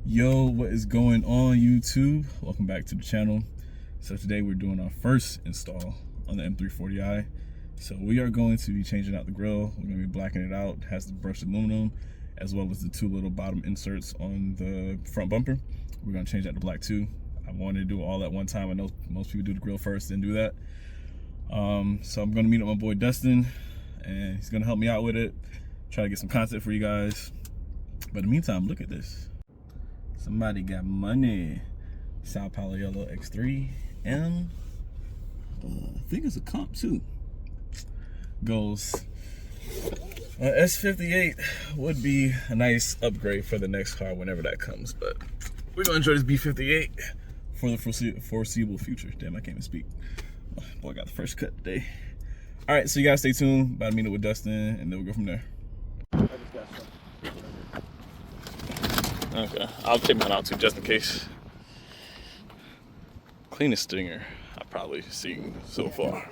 Yo, what is going on, YouTube? Welcome back to the channel. So today we're doing our first install on the M340i. So we are going to be changing out the grill. We're going to be blacking it out. It has the brushed aluminum as well as the two little bottom inserts on the front bumper. We're going to change that to black too. I wanted to do it all at one time. I know most people do the grill first, then do that. So I'm going to meet up with my boy Dustin, and he's going to help me out with it. Try to get some content for you guys. But in the meantime, look at this. Somebody got money. Sao Paulo Yellow X3 M. I think it's a comp too. Goes. S58 would be a nice upgrade for the next car whenever that comes, but we're gonna enjoy this B58 for the foreseeable future. Damn, I can't even speak. Oh, boy, I got the first cut today. All right, so you guys stay tuned. About to meet up with Dustin, and then we'll go from there. Okay, I'll take mine out too, just in case. Cleanest stinger I've probably seen so far.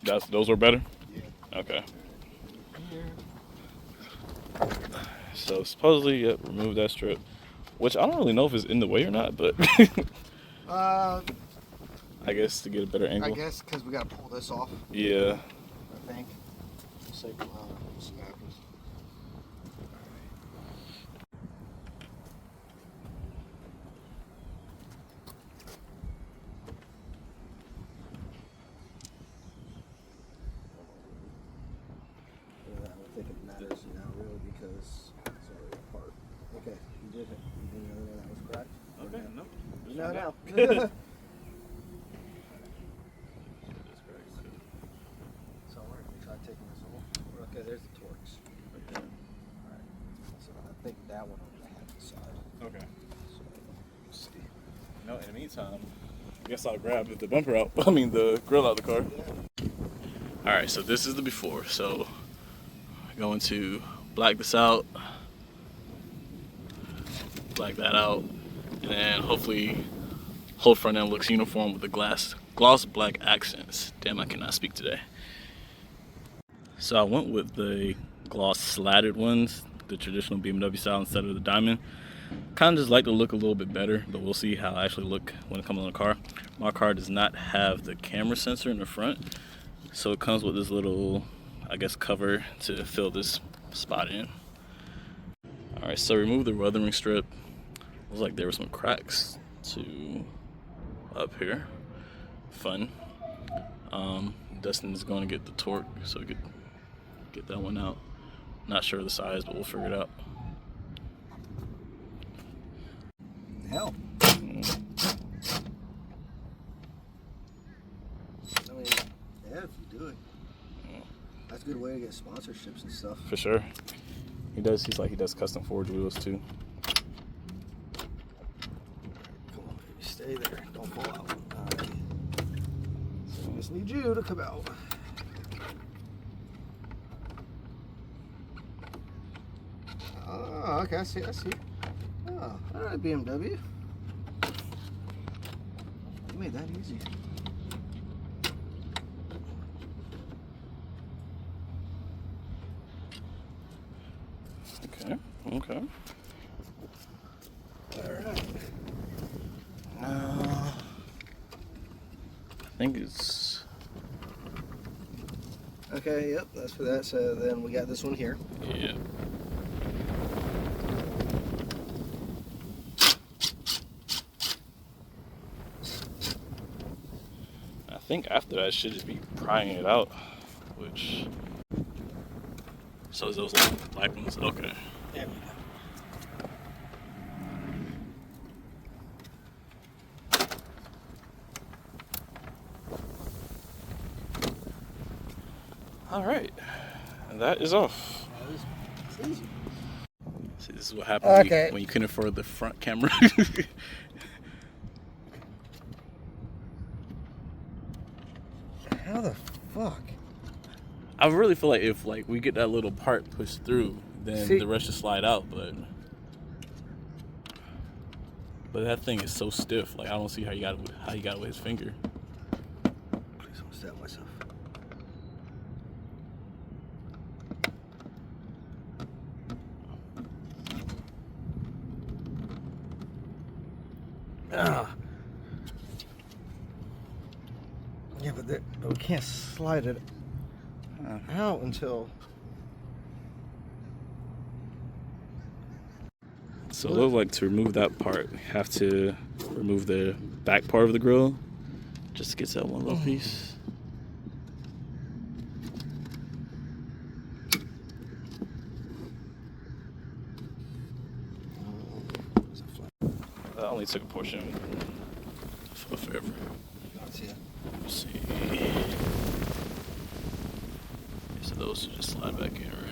Those were better? Yeah. Okay. So supposedly, yep, remove that strip, which I don't really know if it's in the way or not, but I guess to get a better angle. I guess because we got to pull this off. Yeah. I think. Let's see what happens. I don't think it matters now, really, because it's already apart. Okay, you did it. You didn't know that was cracked? Okay, no. No, no. So we're going to try taking this off. Okay, there's the Torx. Okay. Alright. So I think that one on the half the side. Okay. So let's see. No, in the meantime, I guess I'll grab the bumper out. I mean, the grill out of the car. Yeah. All right, so this is the before. So I'm going to black this out, black that out, and then hopefully whole front end looks uniform with the gloss black accents. Damn, I cannot speak today. So I went with the gloss slatted ones, the traditional BMW style instead of the diamond. Kind of just like to look a little bit better, but we'll see how I actually look when it comes on the car. My car does not have the camera sensor in the front, so it comes with this little, I guess, cover to fill this spot in. All right, so remove the weathering strip. Looks like there were some cracks to up here. Fun. Dustin is going to get the torque so we could get that one out. Not sure of the size, but we'll figure it out. Hell. I mean, yeah, if you do it. That's a good way to get sponsorships and stuff. For sure. He does. He's like he does custom forged wheels too. Come on, baby, stay there. Don't fall out. All right. So I just need you to come out. Oh, okay. I see. Oh, all right, BMW. You made that easy. Okay. Alright. I think it's... Okay, yep, that's for that. So then we got this one here. Yeah. I think after that, I should just be prying it out, which... So is those like black ones? Okay. There we go. All right, and that is off. It's easy. See, this is what happens Okay. when you can afford the front camera. How the fuck? I really feel like if like we get that little part pushed through, then the rest should slide out. But that thing is so stiff. Like I don't see how you got it with his finger. Please don't stab myself. Yeah, but we can't slide it out until. So it looks like to remove that part, you have to remove the back part of the grill just to get that one little piece. I only took a portion for forever. Let's see. So those should just slide back in, right?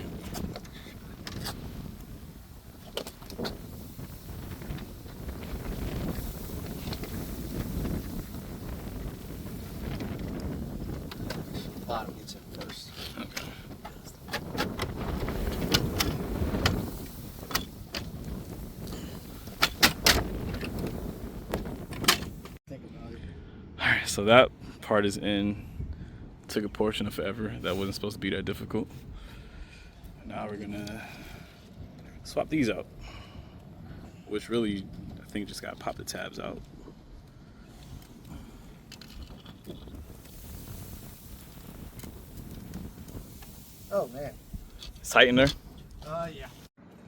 Bottom gets in first. Okay. Think about it. Alright, so that part is in. Took a portion of forever. That wasn't supposed to be that difficult. Now we're gonna swap these out. Which really, I think just gotta pop the tabs out. Oh man. It's tight in there. Yeah.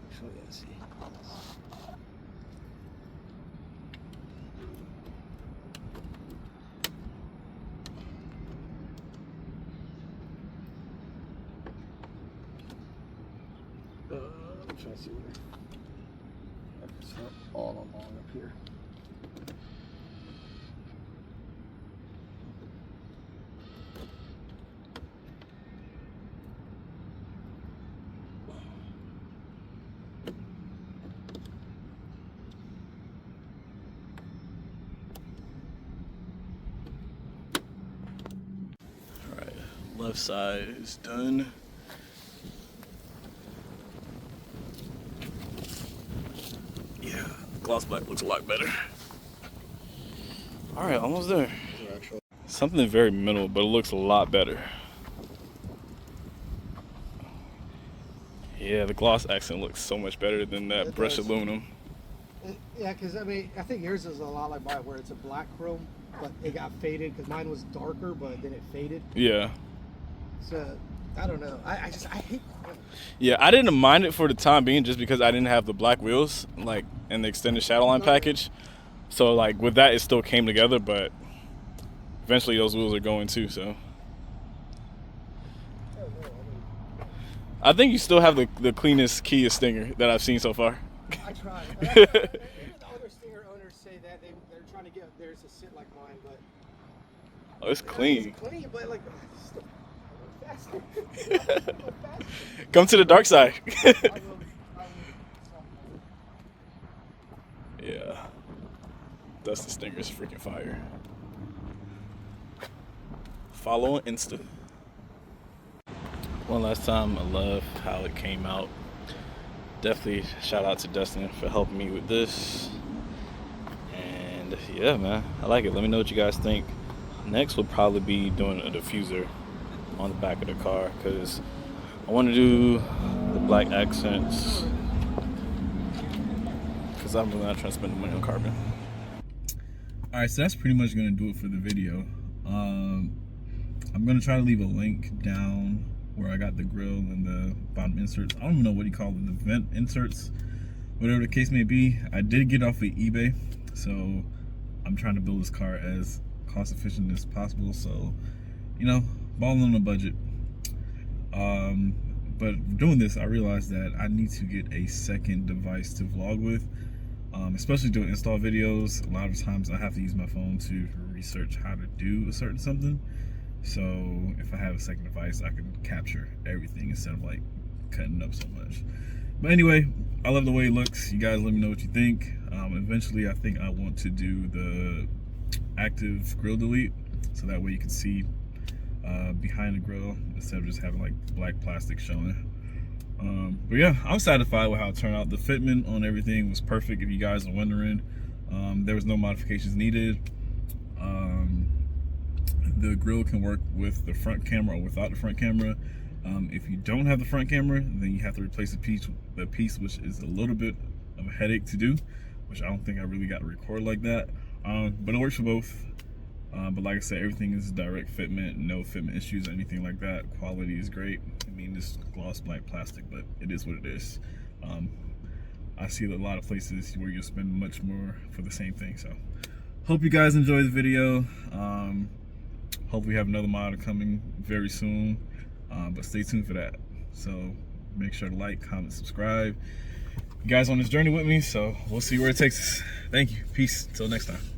Actually, let's see. I'm trying to see where. It's not all along up here. Alright, left side is done. Yeah, gloss black looks a lot better. Alright, almost there. Something very minimal, but it looks a lot better. Yeah, the gloss accent looks so much better than that brushed aluminum. Yeah, because I mean, I think yours is a lot like mine, where it's a black chrome, but it got faded because mine was darker, but then it faded. Yeah. So I don't know. I hate chrome. Yeah, I didn't mind it for the time being, just because I didn't have the black wheels, like in the extended Shadowline package. So like with that, it still came together, but eventually those wheels are going too. So I think you still have the cleanest Kia Stinger that I've seen so far. I tried. Even the other Stinger owners say that they're trying to get theirs to sit like mine, but Oh, it's clean. It's clean, but like faster. Come to the dark side. Yeah. Dusty Stinger's freaking fire. Follow on Insta. One last time, I love how it came out. Definitely shout out to Dustin for helping me with this. And yeah, man, I like it. Let me know what you guys think. Next will probably be doing a diffuser on the back of the car, because I want to do the black accents, because I'm really not trying to spend the money on carbon. Alright, so that's pretty much going to do it for the video. I'm going to try to leave a link down where I got the grill and the bottom inserts. I don't even know what you call them, the vent inserts, whatever the case may be. I did get off of eBay, so I'm trying to build this car as cost efficient as possible, so you know, balling on a budget. But doing this, I realized that I need to get a second device to vlog with, especially doing install videos. A lot of times I have to use my phone to research how to do a certain something. So if I have a second device, I can capture everything instead of like cutting up so much. But anyway, I love the way it looks. You guys let me know what you think. Eventually, I think I want to do the active grill delete, so that way you can see behind the grill instead of just having like black plastic showing. But yeah, I'm satisfied with how it turned out. The fitment on everything was perfect, if you guys are wondering. There was no modifications needed. The grill can work with the front camera or without the front camera. If you don't have the front camera, then you have to replace the piece, which is a little bit of a headache to do. which I don't think I really got to record like that. But it works for both. But like I said, everything is direct fitment, no fitment issues or anything like that. Quality is great. I mean, this gloss black plastic, but it is what it is. I see a lot of places where you spend much more for the same thing. So hope you guys enjoy the video. Hope we have another model coming very soon, but stay tuned for that. So make sure to like, comment, subscribe. You guys on this journey with me, so we'll see where it takes us. Thank you. Peace. Till next time.